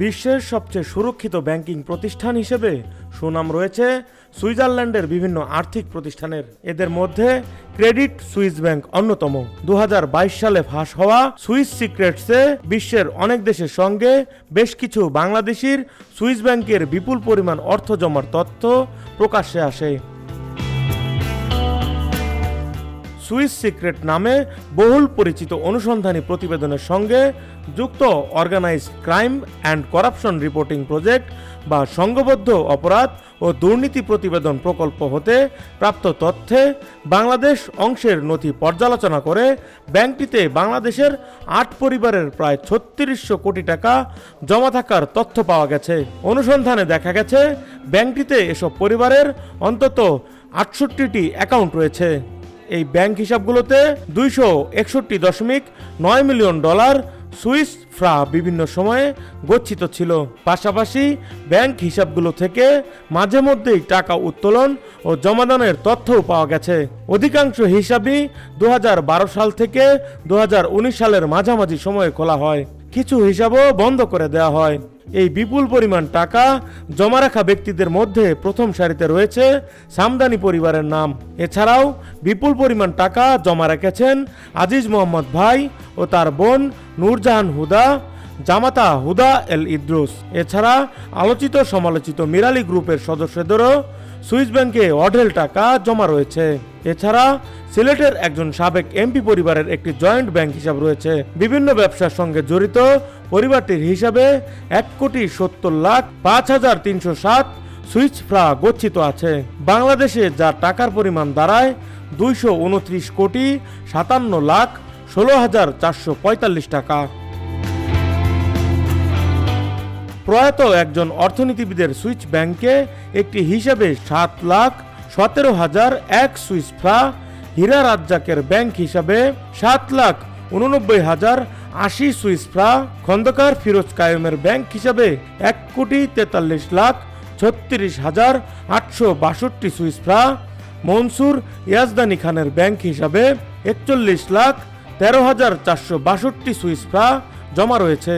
বিশ্বের সবচেয়ে সুরক্ষিত ব্যাংকিং প্রতিষ্ঠান হিসেবে সুনাম রয়েছে সুইজারল্যান্ডের বিভিন্ন আর্থিক প্রতিষ্ঠানের। এদের মধ্যে ক্রেডিট সুইস ব্যাংক অন্যতম। 2022 সালে ফাঁস হওয়া সুইস সিক্রেটসে বিশ্বের অনেক দেশের সঙ্গে বেশ কিছু বাংলাদেশির সুইস ব্যাংকের বিপুল পরিমাণ অর্থ জমার তথ্য প্রকাশ্যে আসে। সুইস সিক্রেট নামে বহুল পরিচিত অনুসন্ধানী প্রতিবেদনের সঙ্গে যুক্ত organised crime and corruption reporting project বা সংঘবদ্ধ অপরাধ ও দুর্নীতি প্রতিবেদন প্রকল্প হতে প্রাপ্ত তথ্যে বাংলাদেশ অংশের নথি পর্যালোচনা করে ব্যাংকটিতে বাংলাদেশের 8 পরিবারের প্রায় 3600 কোটি টাকা জমা থাকার তথ্য পাওয়া গেছে। অনুসন্ধানে দেখা গেছে ব্যাংকটিতে এসব পরিবারের অন্তত 68টি অ্যাকাউন্ট রয়েছে। এই ব্যাংক হিসাবগুলোতে $261.9 মিলিয়ন সুইস ফ্রা বিভিন্ন সময়ে গচ্ছিত ছিল। পাশাপাশি ব্যাংক হিসাবগুলো থেকে মাঝে মধ্যেই টাকা উত্তোলন ও জমাদানের তথ্যও পাওয়া গেছে। অধিকাংশ হিসাবই 2012 সাল থেকে 2019 সালের মাঝামাঝি সময়ে খোলা হয়। কিছু হিসাবও বন্ধ করে দেওয়া হয়। এই বিপুল পরিমাণ টাকা জমা রাখা ব্যক্তিদের মধ্যে প্রথম সারিতে রয়েছে সামদানি পরিবারের নাম। এছাড়াও বিপুল পরিমাণ টাকা জমা রেখেছেন আজিজ মোহাম্মদ ভাই ও তার বোন নূরজাহান হুদা, জামাতা হুদা এল ইদ্রুস। এছাড়া আলোচিত সমালোচিত মিরালি গ্রুপের সদস্যদেরও সুইস ব্যাংকে অঢেল টাকা জমা রয়েছে। এছাড়া সিলেটের একজন সাবেক এমপি পরিবারের একটি জয়েন্ট ব্যাংক হিসাব রয়েছে। বিভিন্ন ব্যবসার সঙ্গে জড়িত পরিবারটির হিসাবে 1,70,05,307 সুইস ফ্রা গচ্ছিত আছে। বাংলাদেশে যা টাকার পরিমাণ দাঁড়ায় 229,57,16,445 টাকা। প্রয়াত একজন অর্থনীতিবিদের সুইস ব্যাংকে একটি হিসাবে 7,17,001 সুইস ফ্রা, হীরা রাজ্জাকের ব্যাংক হিসাবে 7,89,080 সুইস ফ্রা, খন্দকার ফিরোজ কায়েমের ব্যাংক হিসাবে 1,43,36,862 সুইস ফ্রা, মনসুর ইয়াজদানি খানের ব্যাংক হিসাবে 41,13,462 সুইস ফ্রা জমা রয়েছে।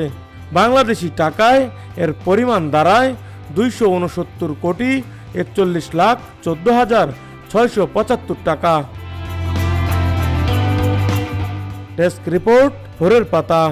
বাংলাদেশি টাকায় এর পরিমাণ দাঁড়ায় 269,41,14,675 টাকা। ডেস্ক রিপোর্ট, ভোরের পাতা।